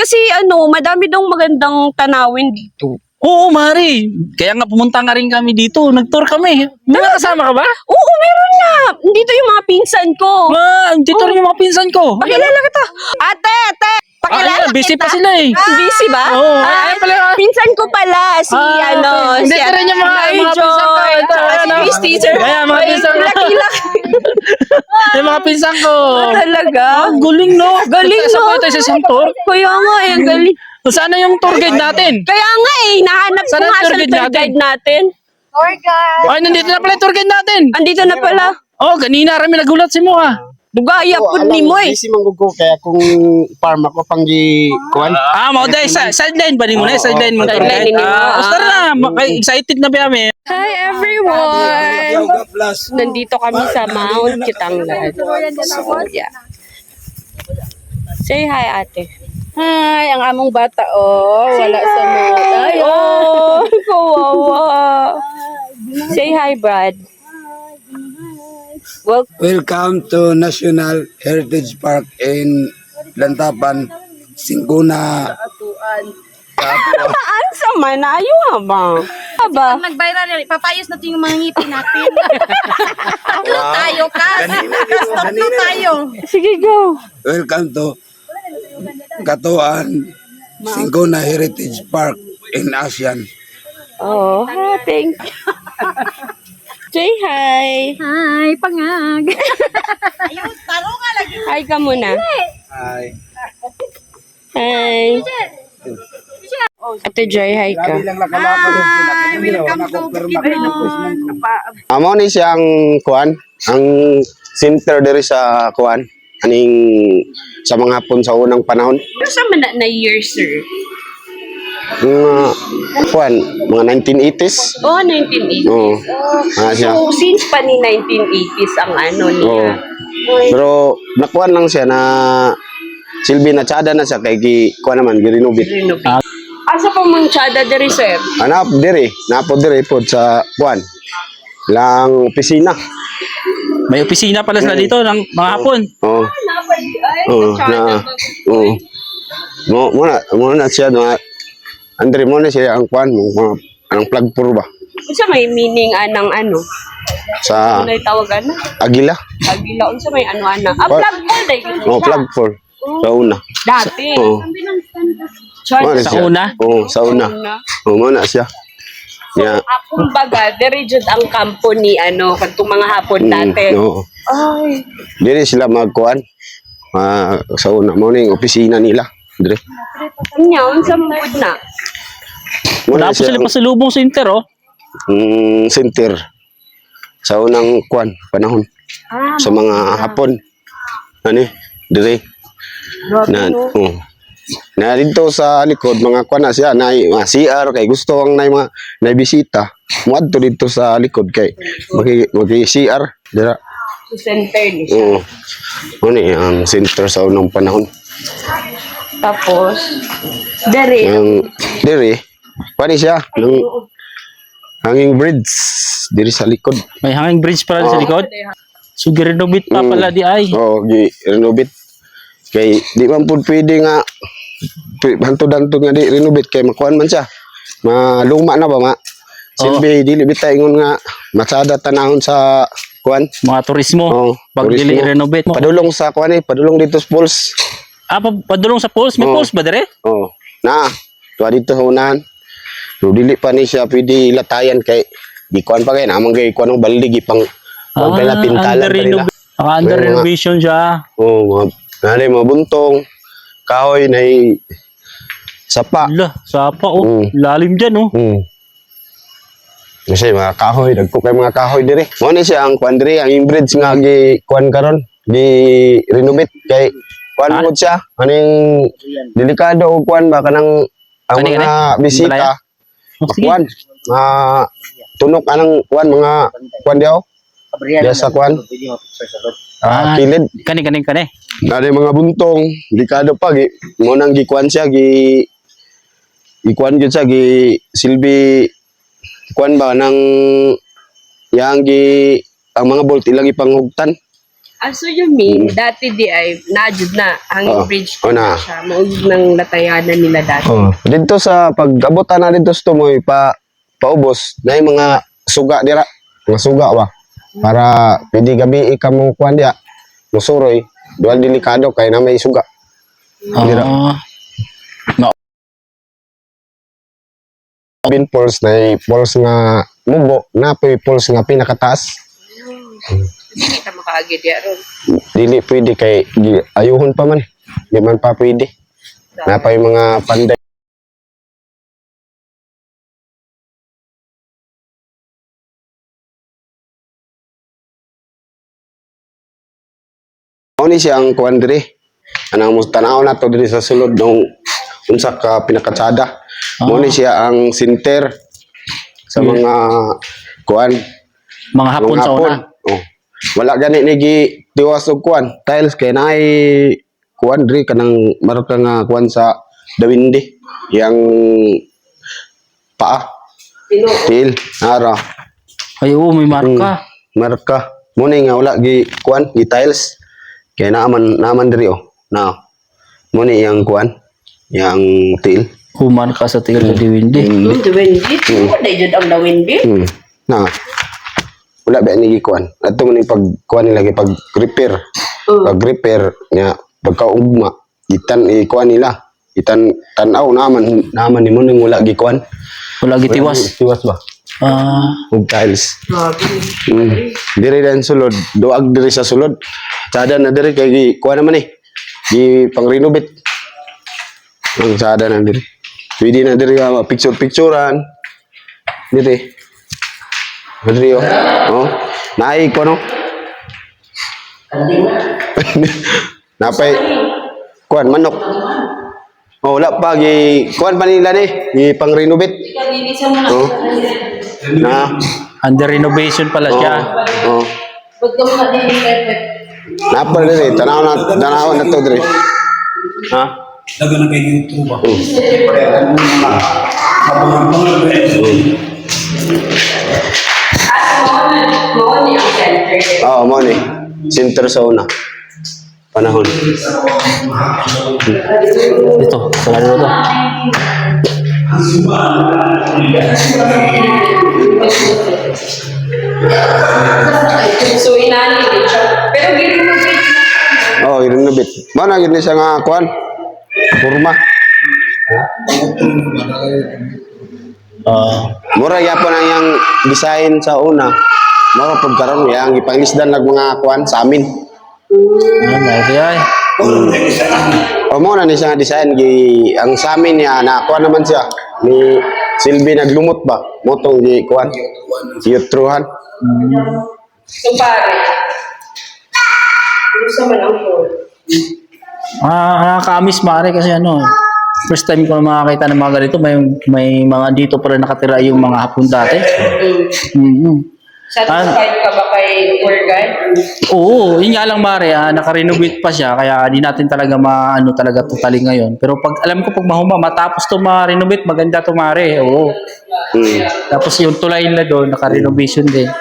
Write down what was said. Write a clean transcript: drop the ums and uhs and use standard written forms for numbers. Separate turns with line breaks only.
kasi madami dong magandang tanawin dito.
Oo, Mari. Kaya nga pumunta nga rin kami dito. Nag-tour kami. May nakasama ka ba?
Oo, meron na. Dito yung mga pinsan ko.
Dito rin yung mga pinsan ko.
Pakilala kita. Ate! Pakilala
Busy
kita.
pa sila eh.
Busy ba?
Oo, ay pala.
Pinsan ko pala, si
okay. Hindi
si
rin yung mga pinsan ko. Ito,
si Christy, sir.
Kaya mga pinsan ko.
Laki-laki.
Yung mga pinsan ko.
Talaga?
Galing, no?
Galing, no?
Kasabay tayo sa isang tour.
Kaya nga, galing.
Sana yung tour guide natin.
Kaya nga nahanap ko
Sana
nga
tour
sa
guide
tour guide natin.
Ay, nandito na pala yung tour guide natin.
Andito na pala.
Oh, ganina rami nagulat si mo ha.
Bugaya po ni mo eh.
Busy manggugo kaya kung farm ako pang kuan.
Mau dahil sideline ba ni mo na? Sideline mo tour guide.
Sideline ninyo.
Ustar na. Excited na ba kami?
Hi everyone! Nandito kami sa Mount Kitanglad. So, yeah. Say hi, ate.
Hi, ang among bata, wala sa mood. Ay,
Oh, kawawa. Say hi, Brad. Well,
Welcome to National Heritage Park in Lantapan, Singuna.
saan sa man? Ayaw ba? Aba,
Nag-viral, papayos natin yung mga ngipin natin. Tatlo tayo, tatlo tayo.
sige, go.
Welcome to Katuan, Singuna Heritage Park in ASEAN.
Oh, thank you. Say hi.
Hi, pangag. Ayun, taro nga lagi.
Hi ka muna.
Hi.
Hi. Ate Joy, hi ka.
Amo ni siyang kuan, ang center diri sa kuan, aning sa mga hapon sa unang panahon.
Pero sa na year, sir?
Mga kuan, mga 1980s.
Oh, 1980s.
Oo. Siya.
So, since pa ni 1980s ang niya.
Oo. Pero nakuan lang siya na silbi na tsada na siya kay kuan naman gi-renovate.
Asa pa mong tsada diri, sir?
Anap diri, napo diri pod sa kuan. Lang opisina.
May opisina pala sila dito ng mga hapon.
Oo.
Ay,
Oo, na. Oo. Mo na siya na Andre mo na siya ang kuan mo, ang flag pur ba
unsa may meaning anang
sa
Ano tawag
Agila.
Agila, unsa may ana? Flag pole dai gid.
Oh, flag pur. Sa una.
Dati.
Oo.
Tsada
Sa una?
Oo, sa una. Oo, mo na siya. Yeah.
Kumbaga, diri jud ang kampo ni kadtong mga hapon dati.
Oo.
Ay,
Dili sila magkuan. Sa una mo ning opisina nila. Dire.
nya unsa mood na?
Wala po sila pasalubong center oh.
Center sa unang kuan panahon sa mga hapon. Dire. Na dito sa likod mga kuan na siya na CR kay gusto ang mga bisita. Muadto dito sa likod kay magi CR dira.
Center ni siya.
Oo. Ang center sa unang panahon.
Tapos, diri.
Yung diri, pani siya ng hanging bridge diri sa likod.
May hanging bridge pala sa likod. So gi-renovate pa pala di ay.
Oo, gi-renovate. Kay di man pud pwede nga hantod-hantod nga di renovate kay makuan man siya. Maluma na ba silbi dili bitay ingon nga matsada tanahon sa kuan.
Mga turismo.
Oo,
Pag
turismo.
dili renovate mo.
Padulong sa kuan padulong dito sa pools.
Padulong sa pools? May
Oo.
pools ba dire?
Oo. Tuwa dito sa unahan. So, dili pa ni siya pwede latayan kay di kuan pa kay namang gay kuan ng balde gipang pala pintalan pa nila.
Under
May mga-
renovation siya.
Oo, mga buntong kahoy na sapa.
Ala, sapa oh.
Mm.
Lalim dyan oh.
Kasi mga kahoy, dagko kay mga kahoy dire. Mo ni siya ang kuan dire, ang bridge nga gi kuan karon, gi renovate kay kuan mo siya, aning delikado og kuan ba kanang ang
Kani,
mga bisita.
Balaya? Oh, sige.
Kuan, tunok anang kuan mga kuan diaw. Diya sa kuan. Kilid.
Kani.
Nari mga buntong, delikado pa gi mo nang gi kuan siya gi kuan gyud siya gi silbi kuan ba nang yang ang mga bolt ilang ipanghugtan
So you mean, dati di ay, najud na, ang
Oo.
bridge
Oo na.
siya, maug ng latayanan nila dati.
Oh, dito sa pag-abutan na dito sa tumoy paubos na yung mga suga dira, mga suga ba. Para pwede gabi ka mo kuan dia, musuroy, dual delikado kay na may suga. Dira. Bin pulse na pulse nga mubo, na pulse nga pinakataas.
Hindi ka makaagi di aron.
Dili pwede kay ayuhon pa man. Di man pa pwede. Na pa yung mga panday. Ano ni siya ang kuan diri? Anang mo tanaw na to diri sa sulod ng unsa ka pinakatsada. Mo ni siya ang center sa mga kuan,
Mga hapon sa una.
Oh. Wala gani ni gi tiwas og kuan, tiles kay naay kuan diri kanang marka nga kuan sa dawindi. Yang paa, til, ara.
Ay, oo, may marka.
Marka. Muna nga wala gi kuan, gi tiles. Kaya naaman diri oh. Na. Muna yang kuan, yang til.
Marka sa tigil sa diwindi.
Dawindi? Wala yun ang dawindi?
Na. Wala ba ni gi kuan. Ato man pag kuan nila pag repair. Pag repair nya pagkaugma, itan kuan nila. Itan tanaw naman ni mo ning wala gi kuan.
Wala gitiwas.
Tiwas ba? Og tiles. Diri dan sulod, doag diri sa sulod. Sada na diri kay gi kuan naman Gi pang renovate. Ang sada na diri. Pwede na diri picture-picturean. Diri. Diri oh. Oh. Naay ko no. Napay kuan manok. Oh, wala pa gi kuan pa nila ni, gi pang renovate. Oh. Na.
Under renovation pala siya.
Oh. Napa diri, tanaw na to diri. Ha?
Daga na kay YouTube ba?
Oo, mo ni. Center sa una. Panahon.
Ito, sarado to.
So inani din siya. Pero girenovate na.
Oh, i-renovate. Mana gid ni siya nga kuan? Kurma. Mura yapon ang yang design sa una. Mura pud karon yang ipanglisdan lag mga kuan sa amin.
Ay.
O mo na ni siya nga design gi ang sa amin niya na kuan naman siya ni Silvi naglumot ba? Motong gi kuan. Yutruhan.
So pare. Ano sa man ang phone?
Nakakamiss mare kasi first time ko na makakita ng mga ganito, may mga dito pala nakatira yung mga hapon dati.
Satisfied ka ba kay tour guide?
Oo, yun nga lang mare, naka-renovate pa siya, kaya di natin talaga maano talaga totally ngayon. Pero pag alam ko pag matapos to ma-renovate, maganda to mare. Oo. Tapos yung tulay nila doon, naka-renovation din.